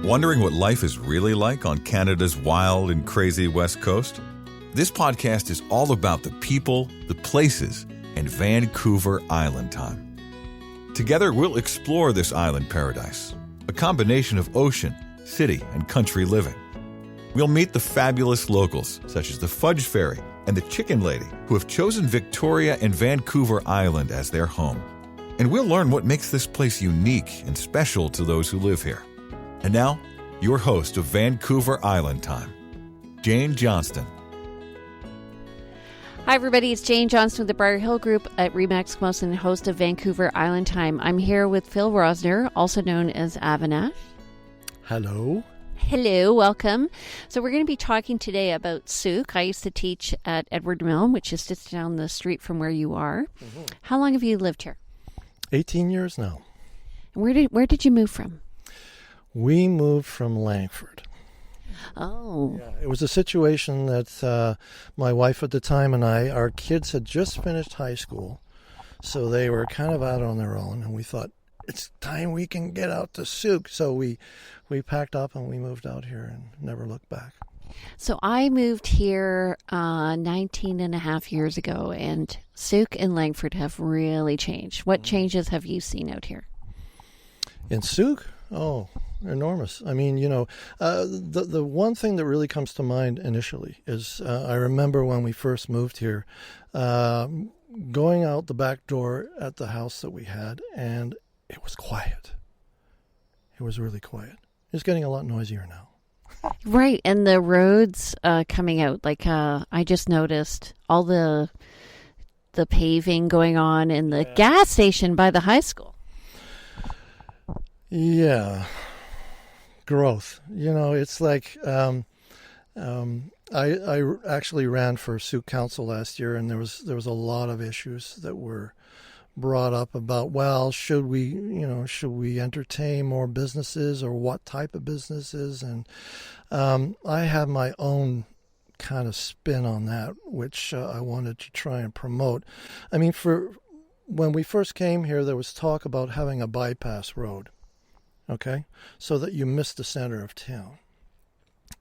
Wondering what life is really like on Canada's wild and crazy West Coast? This podcast is all about the people, the places, and Vancouver Island time. Together, we'll explore this island paradise, a combination of ocean, city, and country living. We'll meet the fabulous locals, such as the Fudge Fairy and the Chicken Lady, who have chosen Victoria and Vancouver Island as their home. And we'll learn what makes this place unique and special to those who live here. And now, your host of Vancouver Island Time, Jane Johnston. Hi, everybody. It's Jane Johnston with the Briar Hill Group at Remax Wilson, host of Vancouver Island Time. I'm here with Phil Rossner, also known as Avinash. Hello. Hello, welcome. So we're going to be talking today about Sooke. I used to teach at Edward Milne, which is just down the street from where you are. Mm-hmm. How long have you lived here? 18 years now. And where did you move from? We moved from Langford. Oh. Yeah, it was a situation that my wife at the time and our kids had just finished high school, so they were kind of out on their own, and we thought, it's time we can get out to Sooke. So we packed up and we moved out here and never looked back. So I moved here 19 and a half years ago, and Sooke and Langford have really changed. What changes have you seen out here? In Sooke? Oh, enormous. I mean, the one thing that really comes to mind initially is I remember when we first moved here, going out the back door at the house that we had, and it was quiet. It was really quiet. It's getting a lot noisier now. Right, and the roads coming out, like I just noticed all the paving going on in the gas station by the high school. Yeah, growth. It's like I actually ran for Sooke Council last year, and there was a lot of issues that were brought up about, well, should we entertain more businesses, or what type of businesses? And I have my own kind of spin on that, which I wanted to try and promote. I mean, when we first came here, there was talk about having a bypass road, okay, so that you missed the center of town.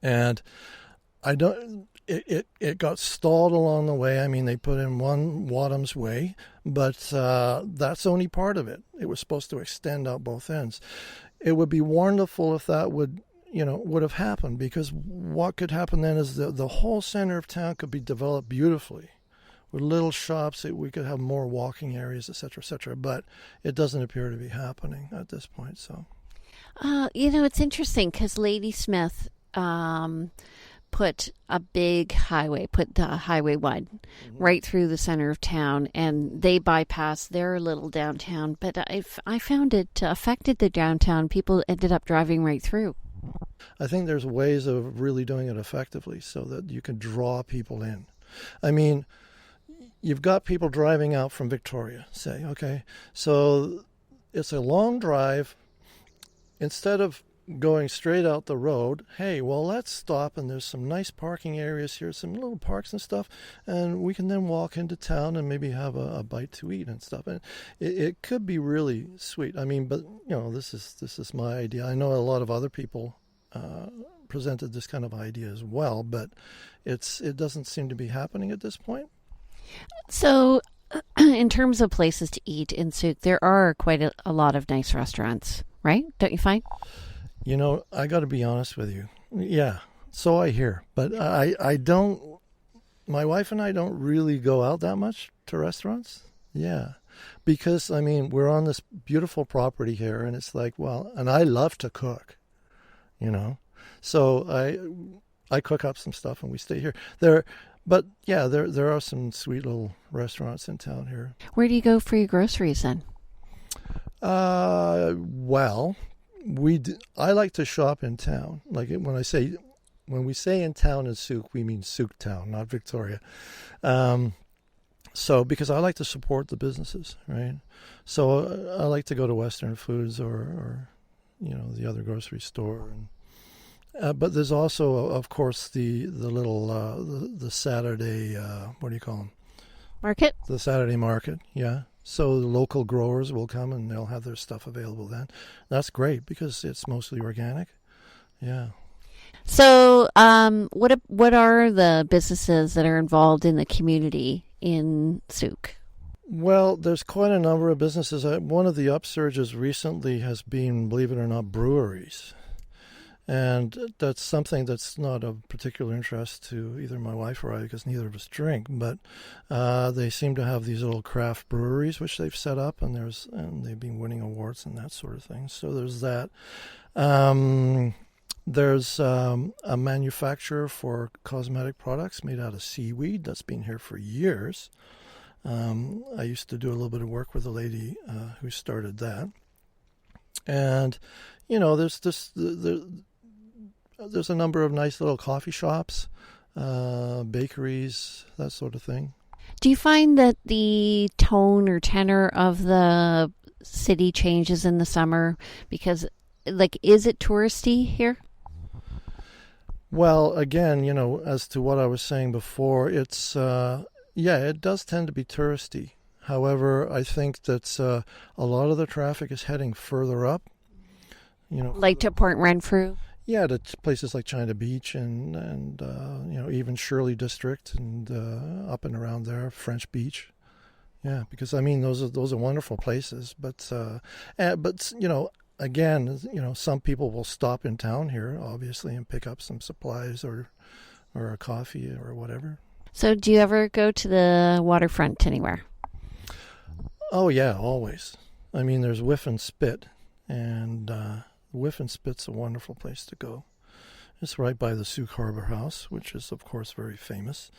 And it got stalled along the way. I mean, they put in one Wadham's Way, but that's only part of it. It was supposed to extend out both ends. It would be wonderful if that would have happened, because what could happen then is the whole center of town could be developed beautifully with little shops. We could have more walking areas, et cetera, but it doesn't appear to be happening at this point. So, it's interesting because Ladysmith put Highway 1 right through the center of town, and they bypassed their little downtown. But I found it affected the downtown. People ended up driving right through. I think there's ways of really doing it effectively so that you can draw people in. I mean, you've got people driving out from Victoria, say, okay, so it's a long drive. Instead of going straight out the road, hey, well, let's stop, and there's some nice parking areas here, some little parks and stuff, and we can then walk into town and maybe have a bite to eat and stuff. And it could be really sweet. I mean, but this is my idea. I know a lot of other people presented this kind of idea as well, but it doesn't seem to be happening at this point. So, in terms of places to eat in Sooke, there are quite a lot of nice restaurants, right? Don't you find? I got to be honest with you. Yeah, so I hear. But I don't, my wife and I don't really go out that much to restaurants. Yeah, because, I mean, we're on this beautiful property here, and it's like, well, and I love to cook, So I cook up some stuff, and we stay here. But, yeah, there are some sweet little restaurants in town here. Where do you go for your groceries then? Well, I like to shop in town. Like when we say in town in Sooke, we mean Sooke Town, not Victoria. So because I like to support the businesses, right? So I like to go to Western Foods or the other grocery store. But there's also, of course, the little the Saturday what do you call them? Market. The Saturday market, yeah. So the local growers will come and they'll have their stuff available then. That's great because it's mostly organic. Yeah. So, what are the businesses that are involved in the community in Sooke? Well, there's quite a number of businesses. One of the upsurges recently has been, believe it or not, breweries. And that's something that's not of particular interest to either my wife or I, because neither of us drink. But they seem to have these little craft breweries which they've set up, and they've been winning awards and that sort of thing. So there's that. There's a manufacturer for cosmetic products made out of seaweed that's been here for years. I used to do a little bit of work with a lady who started that. And there's a number of nice little coffee shops, bakeries, that sort of thing. Do you find that the tone or tenor of the city changes in the summer? Because, is it touristy here? Well, again, as to what I was saying before, it's, it does tend to be touristy. However, I think that a lot of the traffic is heading further up. Like to Port Renfrew? Yeah, to places like China Beach and even Shirley District and up and around there, French Beach. Yeah, because those are wonderful places. But again, some people will stop in town here, obviously, and pick up some supplies or a coffee or whatever. So, do you ever go to the waterfront anywhere? Oh yeah, always. There's Whiff and Spit, and Whiff and Spit's a wonderful place to go. It's right by the Sooke Harbor House, which is, of course, very famous.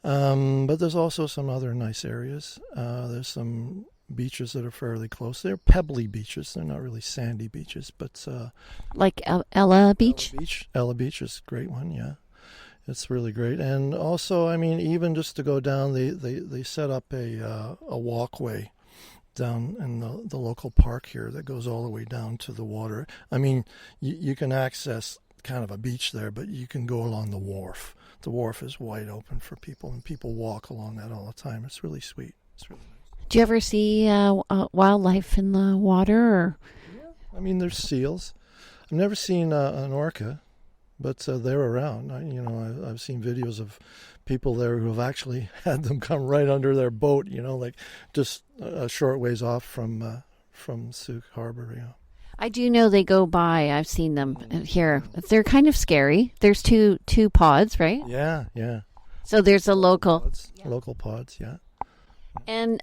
But there's also some other nice areas. There's some beaches that are fairly close. They're pebbly beaches. They're not really sandy beaches, but... like Ella Beach? Ella Beach is a great one, yeah. It's really great. And also, even just to go down, they set up a walkway down in the local park here that goes all the way down to the water. You can access kind of a beach there, but you can go along the wharf. The wharf is wide open for people, and people walk along that all the time. It's really sweet. It's really nice. Do you ever see wildlife in the water? Or? Yeah. There's seals. I've never seen an orca, but they're around. I've seen videos of people there who have actually had them come right under their boat, just a short ways off from Sooke Harbor. I do know they go by. I've seen them here. They're kind of scary. There's two pods, right? Yeah. So there's a local. Local pods, yeah. And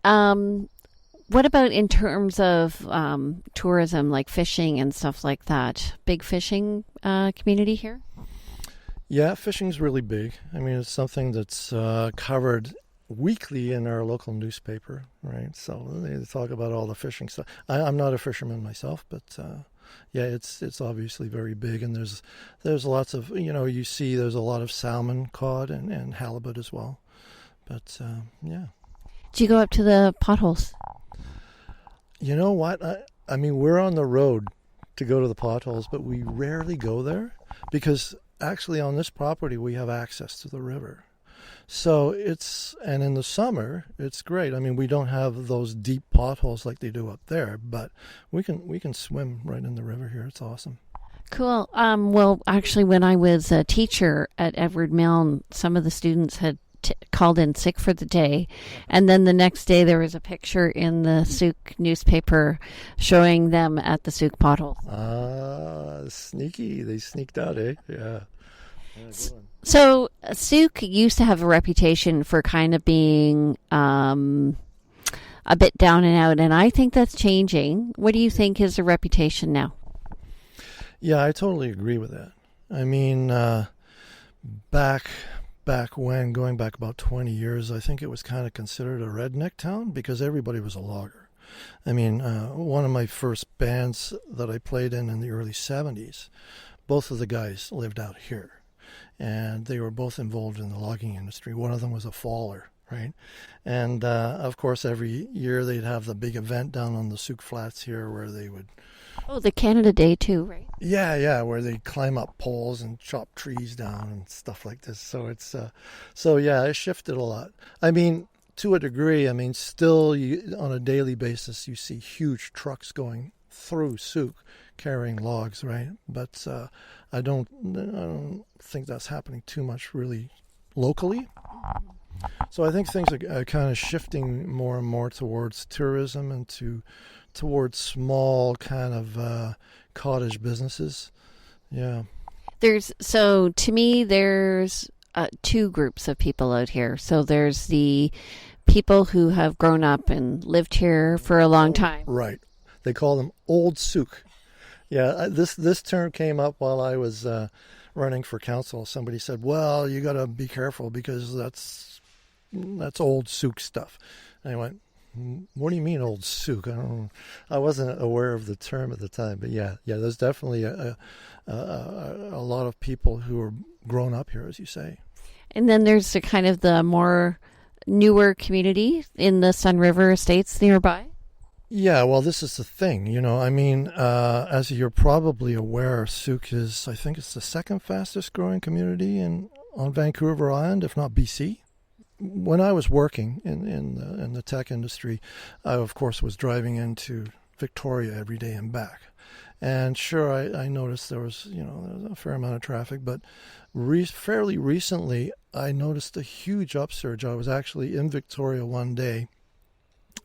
what about in terms of tourism, like fishing and stuff like that? Big fishing community here? Yeah, fishing's really big. It's something that's covered weekly in our local newspaper, right? So they talk about all the fishing stuff. I'm not a fisherman myself, but it's obviously very big. And there's lots of, you see there's a lot of salmon caught and halibut as well. But, yeah. Do you go up to the potholes? You know what? We're on the road to go to the potholes, but we rarely go there because actually on this property we have access to the river. So and in the summer it's great. We don't have those deep potholes like they do up there, but we can swim right in the river here. It's awesome. Cool. Well, actually, when I was a teacher at Edward Milne, some of the students had called in sick for the day, and then the next day there was a picture in the Sooke newspaper showing them at the Sooke potholes. Sneaky. They sneaked out, eh? Yeah. So Sooke used to have a reputation for kind of being a bit down and out, and I think that's changing. What do you think is the reputation now? Yeah, I totally agree with that. Back when, going back about 20 years, I think it was kind of considered a redneck town because everybody was a logger. One of my first bands that I played in the early 70s, both of the guys lived out here. And they were both involved in the logging industry. One of them was a faller, right? And, of course, every year they'd have the big event down on the Sooke Flats here where they would... Oh, the Canada Day too, right? Yeah, where they climb up poles and chop trees down and stuff like this. So it's... it shifted a lot. To a degree, still on a daily basis you see huge trucks going through Sooke carrying logs, right? But I don't think that's happening too much really locally. So I think things are kind of shifting more and more towards tourism and towards small kind of cottage businesses. Yeah. To me, there's two groups of people out here. So there's the people who have grown up and lived here for a long time. Right. They call them Old Sooke. Yeah, this term came up while I was running for council. Somebody said, well, you got to be careful because that's Old Sooke stuff. And I went, what do you mean Old Sooke? I wasn't aware of the term at the time. But yeah, there's definitely a lot of people who are grown up here, as you say. And then there's the kind of the more newer community in the Sun River Estates nearby. Yeah, well, this is the thing, I mean, as you're probably aware, Sooke is, I think it's the second fastest growing community on Vancouver Island, if not BC. When I was working in the tech industry, I, of course, was driving into Victoria every day and back. And sure, I noticed there was a fair amount of traffic, but fairly recently, I noticed a huge upsurge. I was actually in Victoria one day,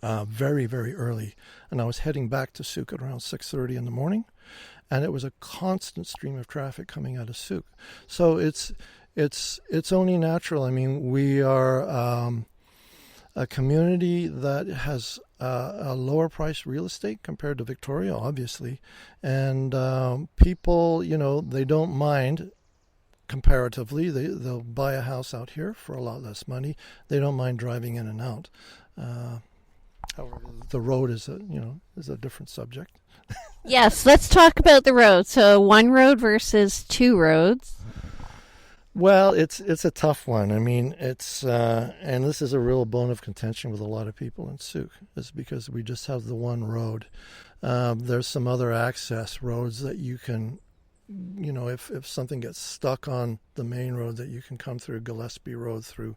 very, very early, and I was heading back to Sooke at around 6:30 in the morning, and it was a constant stream of traffic coming out of Sooke. So it's only natural. I mean, we are a community that has a lower price real estate compared to Victoria, obviously, and people, they don't mind. Comparatively, they'll buy a house out here for a lot less money. They don't mind driving in and out. However, the road is a different subject. Yes, let's talk about the road. So one road versus two roads. Well, it's a tough one. I mean, it's and this is a real bone of contention with a lot of people in Sooke, is because we just have the one road. There's some other access roads that you can, if something gets stuck on the main road, that you can come through Gillespie Road through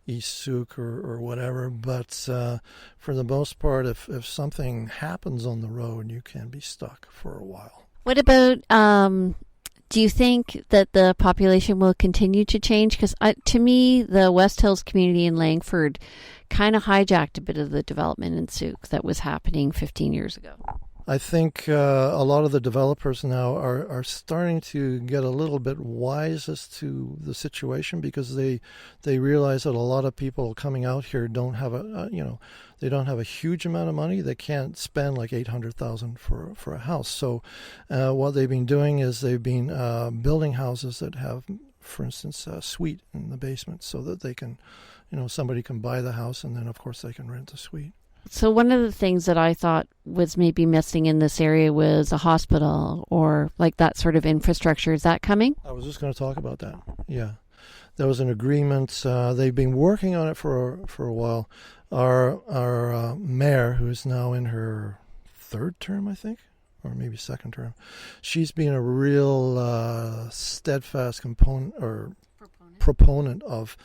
East Sooke or whatever. But for the most part, if something happens on the road, you can be stuck for a while. What about, do you think that the population will continue to change? Because to me, the West Hills community in Langford kind of hijacked a bit of the development in Sooke that was happening 15 years ago. I think a lot of the developers now are starting to get a little bit wise as to the situation, because they realize that a lot of people coming out here don't have they don't have a huge amount of money. They can't spend like $800,000 for a house. So what they've been doing is they've been building houses that have, for instance, a suite in the basement, so that they can, somebody can buy the house and then of course they can rent the suite. So one of the things that I thought was maybe missing in this area was a hospital or like that sort of infrastructure. Is that coming? I was just going to talk about that. Yeah. There was an agreement. They've been working on it for a while. Our mayor, who is now in her third term, I think, or maybe second term, she's been a real steadfast proponent of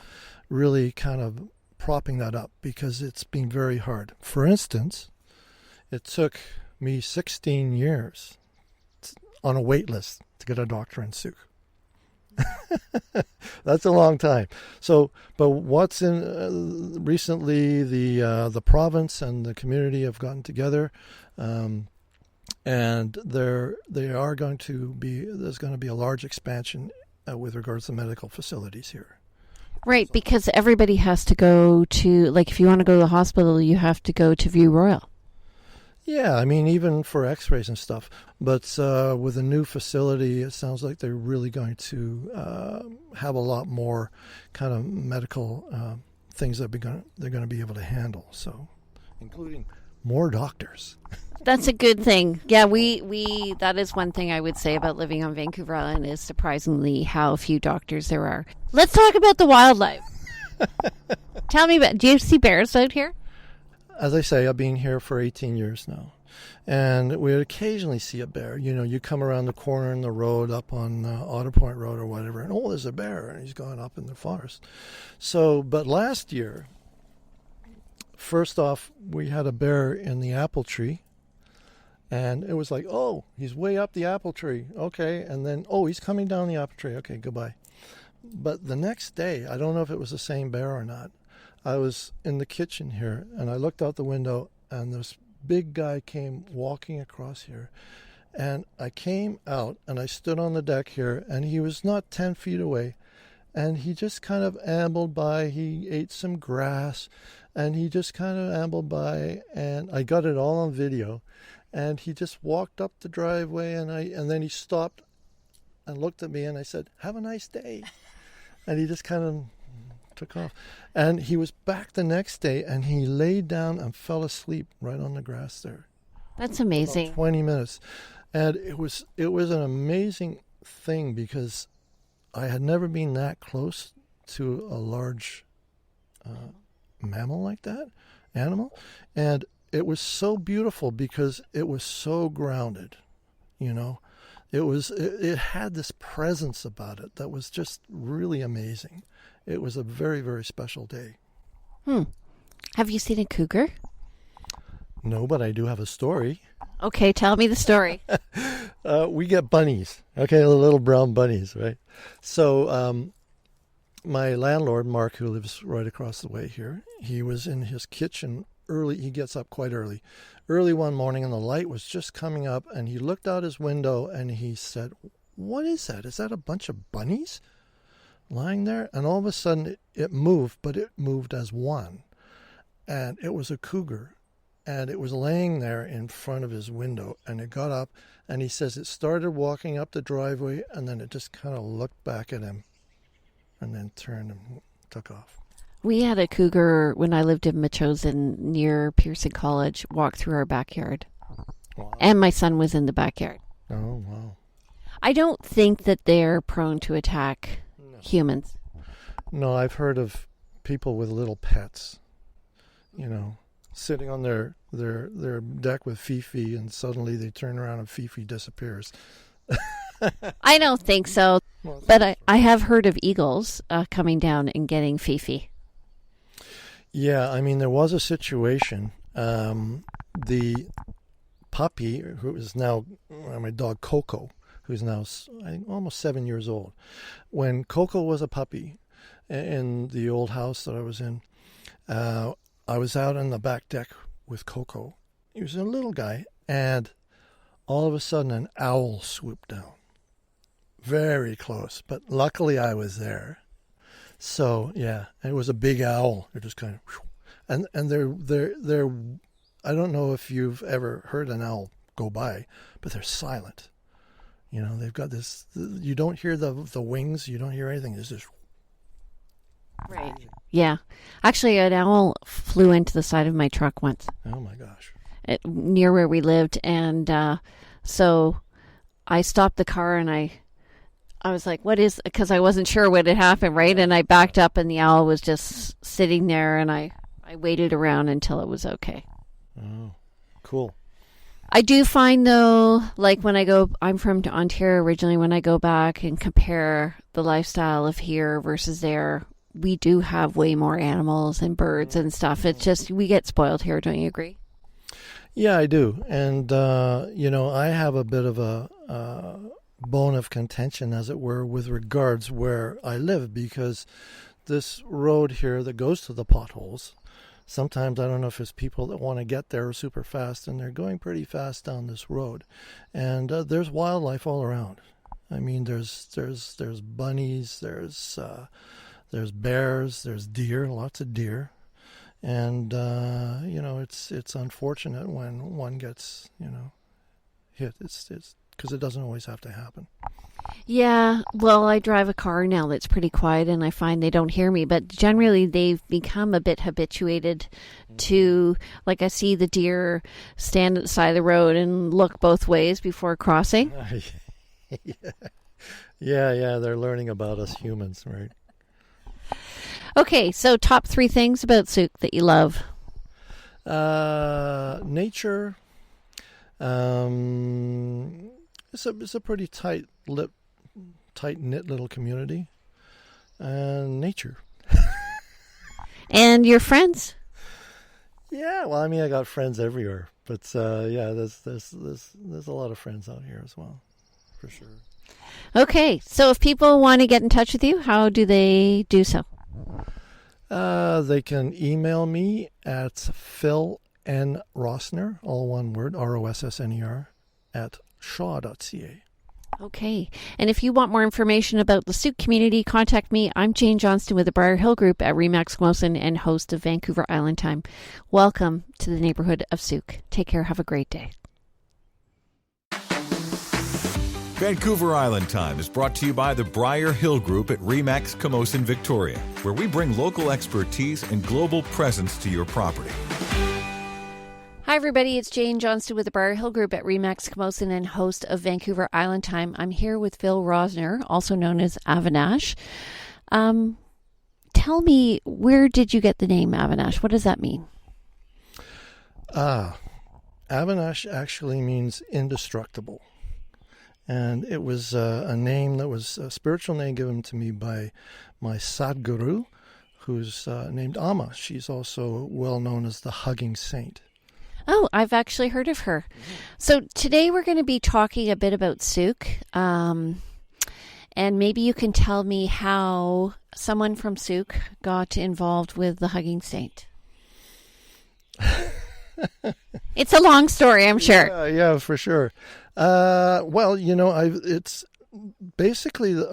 really kind of propping that up, because it's been very hard. For instance, it took me 16 years on a wait list to get a doctor in Sooke. That's a long time. So, but what's in recently, the province and the community have gotten together, and there's going to be a large expansion with regards to medical facilities here. Right, because everybody has to go to, like, if you want to go to the hospital, you have to go to View Royal. Yeah, I mean, even for x-rays and stuff. But with a new facility, it sounds like they're really going to have a lot more kind of medical things that they're going to be able to handle. So, including more doctors. That's a good thing. Yeah, we that is one thing I would say about living on Vancouver Island, is surprisingly how few doctors there are. Let's talk about the wildlife. Tell me do you see bears out here? As I say, I've been here for 18 years now, and we occasionally see a bear. You come around the corner in the road up on Otter Point Road or whatever, and there's a bear, and he's gone up in the forest. So, but last year, first off, we had a bear in the apple tree, And it was like, oh, he's way up the apple tree. Okay. And then, oh, he's coming down the apple tree. Okay, goodbye. But the next day, I don't know if it was the same bear or not. I was in the kitchen here, and I looked out the window, and this big guy came walking across here. And I came out, and I stood on the deck here, and he was not 10 feet away. And he just kind of ambled by. He ate some grass, and he just kind of ambled by, and I got it all on video. And he just walked up the driveway, and then he stopped and looked at me, and I said, "Have a nice day." And he just kind of took off. And he was back the next day, and he laid down and fell asleep right on the grass there. That's amazing. About 20 minutes. And it was an amazing thing because I had never been that close to a large mammal like that, animal. And it was so beautiful because it was so grounded, you know. It had this presence about it that was just really amazing. It was a very, very special day. Have you seen a cougar? No, but I do have a story. Okay, tell me the story. We get bunnies, okay, the little brown bunnies, right? So my landlord, Mark, who lives right across the way here, he was in his kitchen early. He gets up quite early one morning, and the light was just coming up, and he looked out his window, and he said, "What is that? Is that a bunch of bunnies lying there?" And all of a sudden, it moved, but it moved as one, and it was a cougar. And it was laying there in front of his window, and it got up, and he says it started walking up the driveway, and then it just kind of looked back at him, and then turned and took off. We had a cougar when I lived in Machosen near Pearson College walk through our backyard. Wow. And my son was in the backyard. Oh, wow. I don't think that they're prone to attack humans. No, I've heard of people with little pets, you know, sitting on their deck with Fifi, and suddenly they turn around and Fifi disappears. I don't think so, Well, but I have heard of eagles coming down and getting Fifi. yeah, I mean, there was a situation. The puppy, who is now my dog Coco, who's now I think almost 7 years old. When Coco was a puppy in the old house that I was in, I was out on the back deck with Coco. He was a little guy, and all of a sudden an owl swooped down. Very close, but luckily I was there. So, yeah, it was a big owl. They're just kind of, and they're I don't know if you've ever heard an owl go by, but they're silent. You know, they've got this, you don't hear the wings, you don't hear anything. It's just, Right. Yeah. Actually, an owl flew into the side of my truck once. oh my gosh. Near where we lived, and so I stopped the car, and I was like, "What is?" Because I wasn't sure what had happened, right? And I backed up, and the owl was just sitting there, and I waited around until it was okay. Oh, cool. I do find though, like when I go, I'm from Ontario originally. When I go back and compare the lifestyle of here versus there, we do have way more animals and birds and stuff. It's just we get spoiled here. Don't you agree? Yeah, I do. And, you know, I have a bit of a bone of contention, as it were, with regards where I live, because this road here that goes to the potholes, sometimes I don't know if it's people that want to get there super fast, and they're going pretty fast down this road. And there's wildlife all around. I mean, there's bunnies, there's bears, there's deer, lots of deer. And, you know, it's unfortunate when one gets, you know, hit. It's because it doesn't always have to happen. Yeah, well, I drive a car now that's pretty quiet, and I find they don't hear me. But generally, they've become a bit habituated to, like, I see the deer stand at the side of the road and look both ways before crossing. Yeah, they're learning about us humans, right? Okay, so top 3 things about Sooke that you love. Nature. It's a pretty tight-knit little community. Nature. And your friends? Yeah, well, I mean, I got friends everywhere. But yeah, there's a lot of friends out here as well, for sure. Okay, so if people want to get in touch with you, how do they do so? They can email me at Phil N. Rossner, all one word, Rossner, at shaw.ca. Okay, and if you want more information about the Sooke community, contact me. I'm Jane Johnston with the Briar Hill Group at Remax Camosun and host of Vancouver Island Time. Welcome to the neighborhood of Sooke. Take care. Have a great day. Vancouver Island Time is brought to you by the Briar Hill Group at Remax Camosun, Victoria, where we bring local expertise and global presence to your property. Hi, everybody. It's Jane Johnston with the Briar Hill Group at Remax Camosun and host of Vancouver Island Time. I'm here with Phil Rossner, also known as Avinash. Tell me, where did you get the name Avinash? What does that mean? Avinash actually means indestructible. And it was a name that was a spiritual name given to me by my Sadhguru, who's named Amma. She's also well known as the Hugging Saint. Oh, I've actually heard of her. So today we're going to be talking a bit about Sooke. And maybe you can tell me how someone from Sooke got involved with the Hugging Saint. It's a long story, I'm sure. Yeah, for sure. Well, it's basically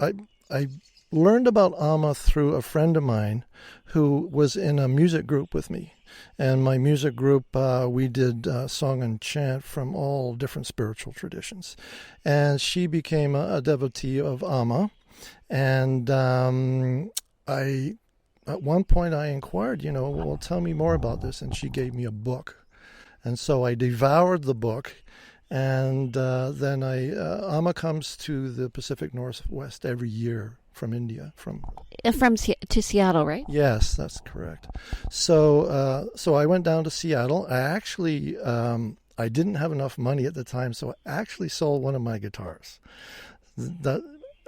I learned about Amma through a friend of mine who was in a music group with me. And my music group, we did song and chant from all different spiritual traditions. And she became a devotee of Amma. And at one point I inquired, well, tell me more about this. And she gave me a book. And so I devoured the book. And then Amma comes to the Pacific Northwest every year from India. To Seattle, right? Yes, that's correct. So I went down to Seattle. I actually, I didn't have enough money at the time, so I actually sold one of my guitars.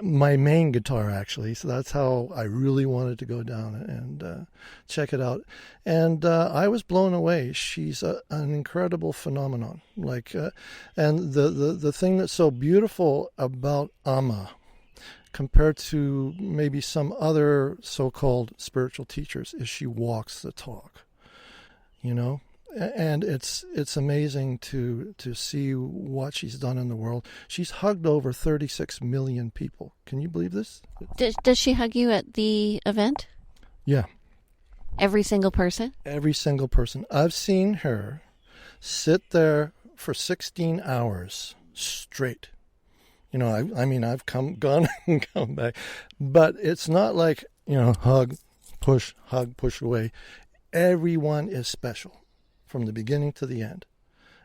My main guitar, actually. So that's how I really wanted to go down and check it out. And I was blown away. She's an incredible phenomenon. And the thing that's so beautiful about Amma, compared to maybe some other so-called spiritual teachers, is she walks the talk. And it's amazing to see what she's done in the world. She's hugged over 36 million people. Can you believe this? Does she hug you at the event? Yeah. Every single person? Every single person. I've seen her sit there for 16 hours straight. I've gone and come back. But it's not like, hug, push away. Everyone is special, from the beginning to the end.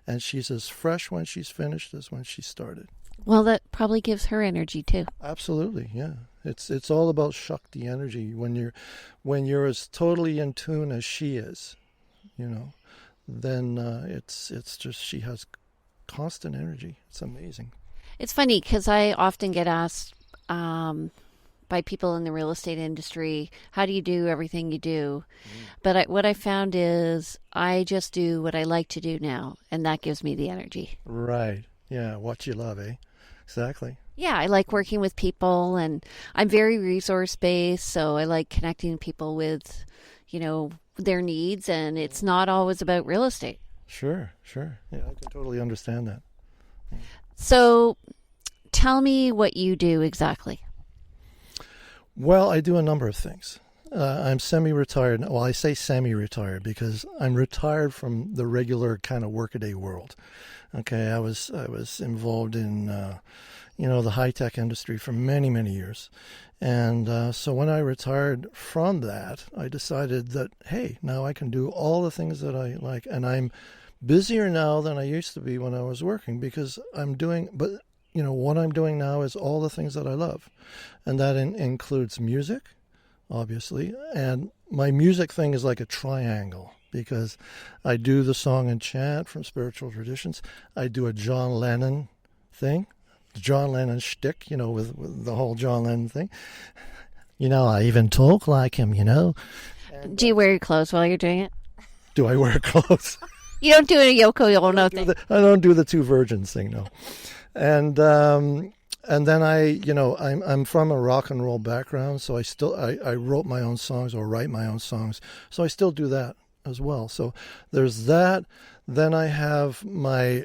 And she's as fresh when she's finished as when she started. Well, that probably gives her energy too. Absolutely, yeah. It's all about Shakti energy. When you're as totally in tune as she is, then it's just, she has constant energy. It's amazing. It's funny because I often get asked by people in the real estate industry, how do you do everything you do? But what I found is I just do what I like to do now, and that gives me the energy. Right. Yeah, what you love, eh? Exactly. Yeah, I like working with people, and I'm very resource-based, so I like connecting people with, their needs, and it's not always about real estate. Sure. Yeah, I can totally understand that. So tell me what you do exactly. Well, I do a number of things. I'm semi-retired. Well, I say semi-retired because I'm retired from the regular kind of workaday world. Okay, I was involved in the high-tech industry for many, many years. And so when I retired from that, I decided that, hey, now I can do all the things that I like. And I'm busier now than I used to be when I was working because what I'm doing now is all the things that I love. And that includes music, obviously. And my music thing is like a triangle because I do the song and chant from spiritual traditions. I do a John Lennon thing, the John Lennon shtick, with the whole John Lennon thing. I even talk like him, And, do you wear your clothes while you're doing it? Do I wear clothes? You don't do a Yoko Ono thing. I don't do the two virgins thing, no. And then I'm from a rock and roll background, so I wrote my own songs or write my own songs, so I still do that as well. So there's that. Then I have my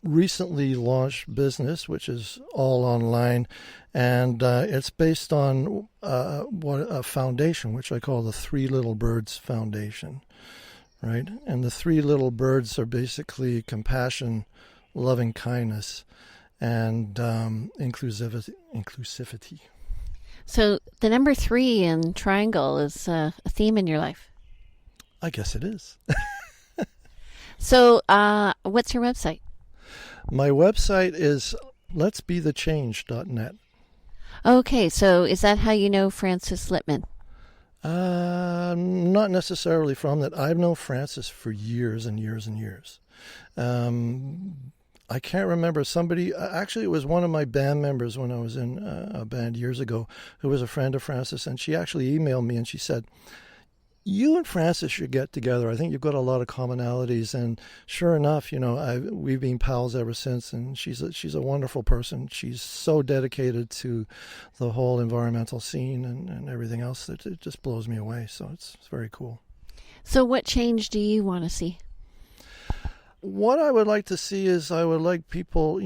recently launched business, which is all online, and it's based on a foundation, which I call the Three Little Birds Foundation, right? And the three little birds are basically compassion, loving kindness, and inclusivity. So the number 3 in triangle is a theme in your life. I guess it is. So what's your website? My website is letsbethechange.net. Okay, so is that how you know Francis Littman? Not necessarily from that. I've known Francis for years and years and years. I can't remember somebody. Actually, it was one of my band members when I was in a band years ago who was a friend of Francis, and she actually emailed me and she said, "You and Francis should get together. I think you've got a lot of commonalities." And sure enough, we've been pals ever since. And she's a wonderful person. She's so dedicated to the whole environmental scene and everything else that it just blows me away. So it's very cool. So what change do you want to see? What I would like to see is I would like people,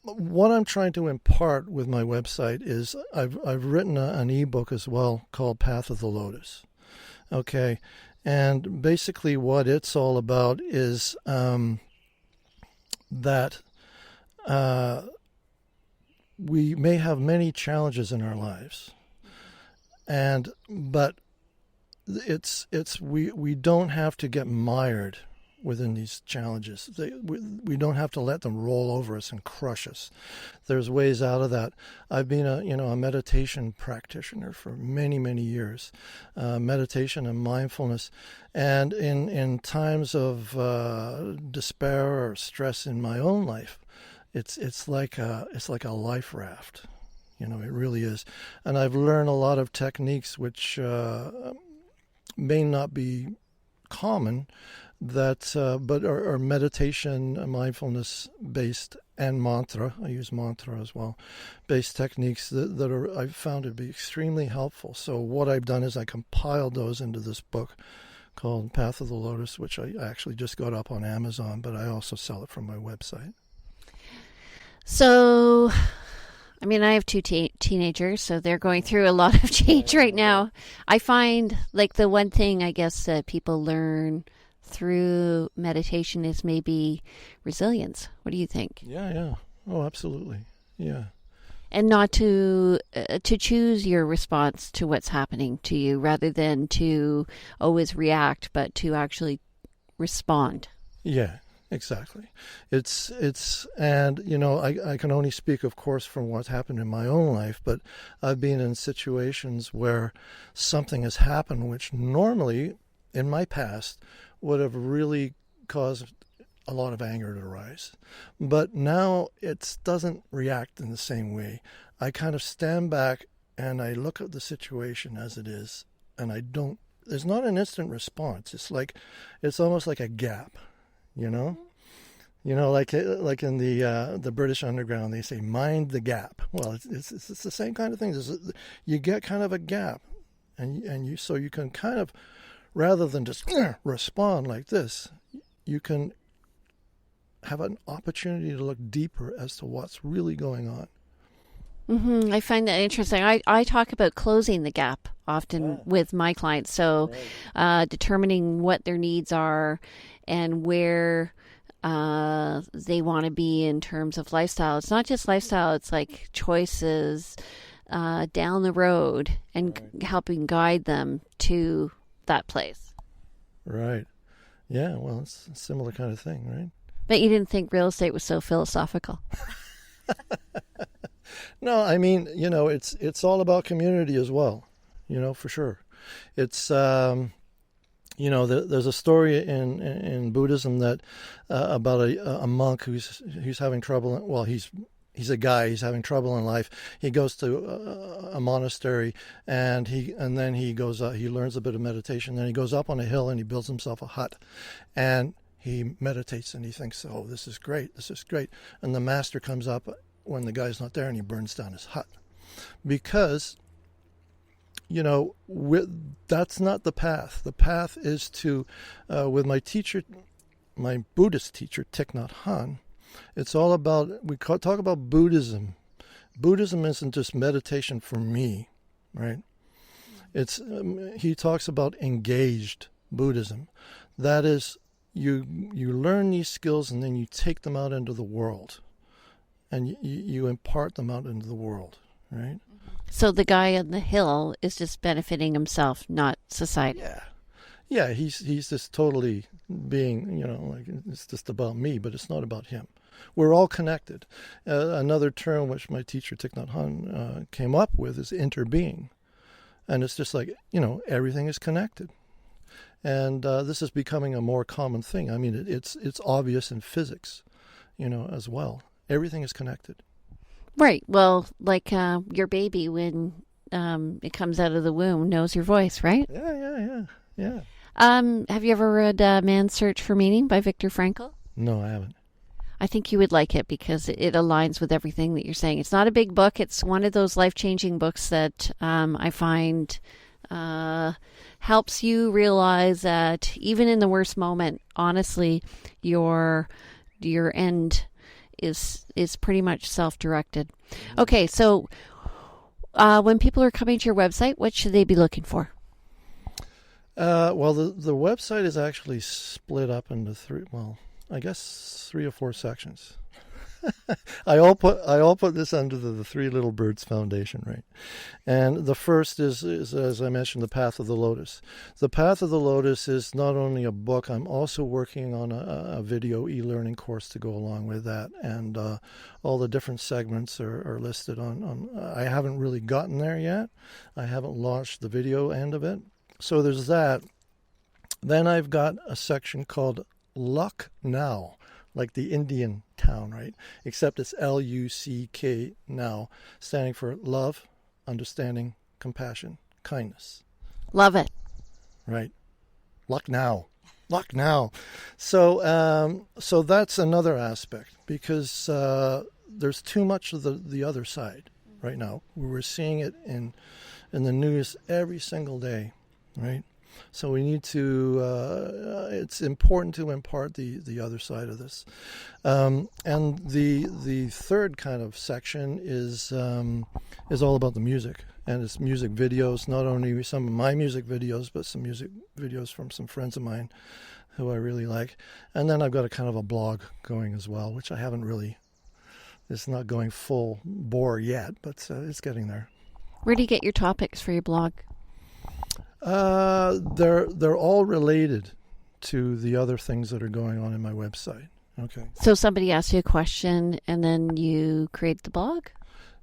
what I'm trying to impart with my website is I've written an ebook as well called Path of the Lotus. Okay, and basically what it's all about is that we may have many challenges in our lives, but we don't have to get mired within these challenges. We don't have to let them roll over us and crush us. There's ways out of that. I've been a meditation practitioner for many, many years, meditation and mindfulness. And in times of despair or stress in my own life, it's like a life raft. It really is. And I've learned a lot of techniques which may not be common, but are meditation, mindfulness based, and mantra. I use mantra as well, based techniques that I've found to be extremely helpful. So what I've done is I compiled those into this book called Path of the Lotus, which I actually just got up on Amazon, but I also sell it from my website. So, I have 2 teenagers, so they're going through a lot of change right now. I find like the one thing I guess that people learn through meditation is maybe resilience. What do you think? Yeah. Oh, absolutely. Yeah. And not to choose your response to what's happening to you rather than to always react, but to actually respond. Yeah, exactly. It's and I can only speak, of course, from what's happened in my own life, but I've been in situations where something has happened which normally in my past would have really caused a lot of anger to rise. But now it doesn't react in the same way. I kind of stand back and I look at the situation as it is, and there's not an instant response. It's almost like a gap, like in the British Underground, they say, mind the gap. Well, it's the same kind of thing. You get kind of a gap, and you can kind of, rather than just respond like this, you can have an opportunity to look deeper as to what's really going on. Mm-hmm. I find that interesting. I talk about closing the gap often with my clients. So determining what their needs are and where they want to be in terms of lifestyle. It's not just lifestyle. It's like choices down the road and helping guide them to that place. Right. Yeah, well, it's a similar kind of thing, right? But you didn't think real estate was so philosophical. No, it's all about community as well, for sure. It's, there's a story in Buddhism that about a monk who's having trouble. Well, he's a guy. He's having trouble in life. He goes to a monastery, and then he goes. He learns a bit of meditation. Then he goes up on a hill and he builds himself a hut, and he meditates and he thinks, oh, this is great, this is great. And the master comes up when the guy's not there and he burns down his hut. Because, that's not the path. The path is to, with my teacher, my Buddhist teacher, Thich Nhat Hanh, it's all about, we talk about Buddhism. Buddhism isn't just meditation for me, right? It's he talks about engaged Buddhism. That is, you learn these skills and then you take them out into the world, and you impart them out into the world, right? So the guy on the hill is just benefiting himself, not society. Yeah. He's just totally being, like it's just about me, but it's not about him. We're all connected. Another term which my teacher Thich Nhat Hanh came up with is interbeing. And it's just like, everything is connected. And this is becoming a more common thing. I mean, it's obvious in physics, as well. Everything is connected. Right. Well, like your baby, when it comes out of the womb, knows your voice, right? Yeah. Have you ever read Man's Search for Meaning by Viktor Frankl? No, I haven't. I think you would like it because it aligns with everything that you're saying. It's not a big book. It's one of those life-changing books that I find helps you realize that even in the worst moment, honestly, your end is pretty much self-directed. Okay, so when people are coming to your website, what should they be looking for? Well, the website is actually split up into three or four sections. I all put this under the Three Little Birds Foundation, right? And the first is, as I mentioned, the Path of the Lotus. The Path of the Lotus is not only a book. I'm also working on a video e-learning course to go along with that, and all the different segments are listed on. I haven't really gotten there yet. I haven't launched the video end of it. So there's that. Then I've got a section called Luck Now, like the Indian town, right? Except it's Luck now, standing for love, understanding, compassion, kindness. Love it. Right. Luck now. Luck now. So that's another aspect, because there's too much of the other side right now. We're seeing it in the news every single day, right? So we need to, it's important to impart the other side of this. And the third kind of section is all about the music. And it's music videos, not only some of my music videos, but some music videos from some friends of mine who I really like. And then I've got a kind of a blog going as well, which I haven't really, it's not going full bore yet, but it's getting there. Where do you get your topics for your blog? They're all related to the other things that are going on in my website. Okay. So somebody asks you a question and then you create the blog?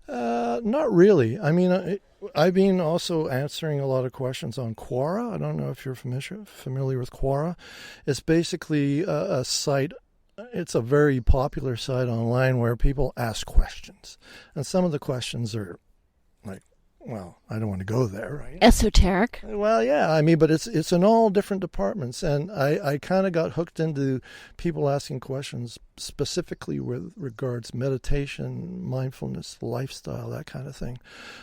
Not really. I mean, I've been also answering a lot of questions on Quora. I don't know if you're familiar with Quora. It's basically a site. It's a very popular site online where people ask questions. And some of the questions are like, well, I don't want to go there, right? Esoteric. Well, yeah, I mean, but it's in all different departments, and I kind of got hooked into people asking questions specifically with regards meditation, mindfulness, lifestyle, that kind of thing.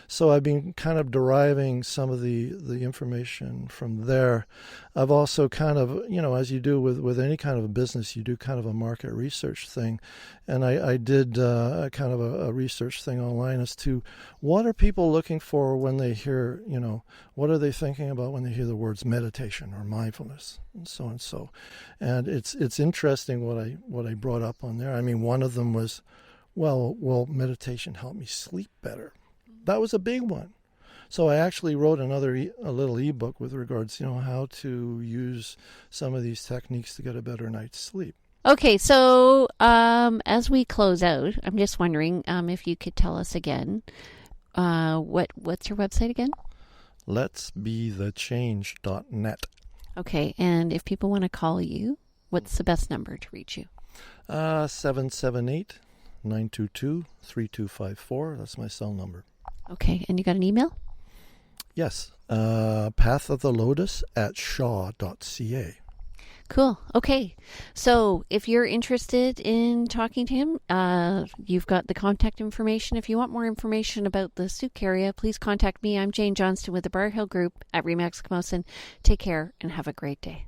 So I've been kind of deriving some of the information from there. I've also kind of, as you do with any kind of a business, you do kind of a market research thing, and I did kind of a research thing online as to what are people looking for when they hear, what are they thinking about when they hear the words meditation or mindfulness and so and so. And it's interesting what I brought up on there. I mean, one of them was, well, meditation helped me sleep better. That was a big one. So I actually wrote a little ebook with regards, how to use some of these techniques to get a better night's sleep. Okay, so as we close out, I'm just wondering if you could tell us again, what's your website again? letsbethechange.net. Okay, and if people want to call you, what's the best number to reach you? 778-922-3254. That's my cell number. Okay, and you got an email? Yes. Path of the Lotus @shaw.ca. Cool. Okay. So if you're interested in talking to him, you've got the contact information. If you want more information about the Sooke area, please contact me. I'm Jane Johnston with the Bar Hill Group at Remax Camosun. Take care and have a great day.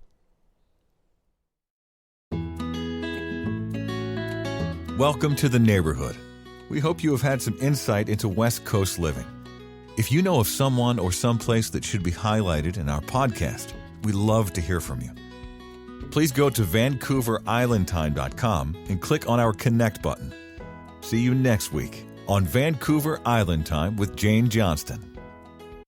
Welcome to the neighborhood. We hope you have had some insight into West Coast living. If you know of someone or someplace that should be highlighted in our podcast, we'd love to hear from you. Please go to VancouverIslandTime.com and click on our Connect button. See you next week on Vancouver Island Time with Jane Johnston.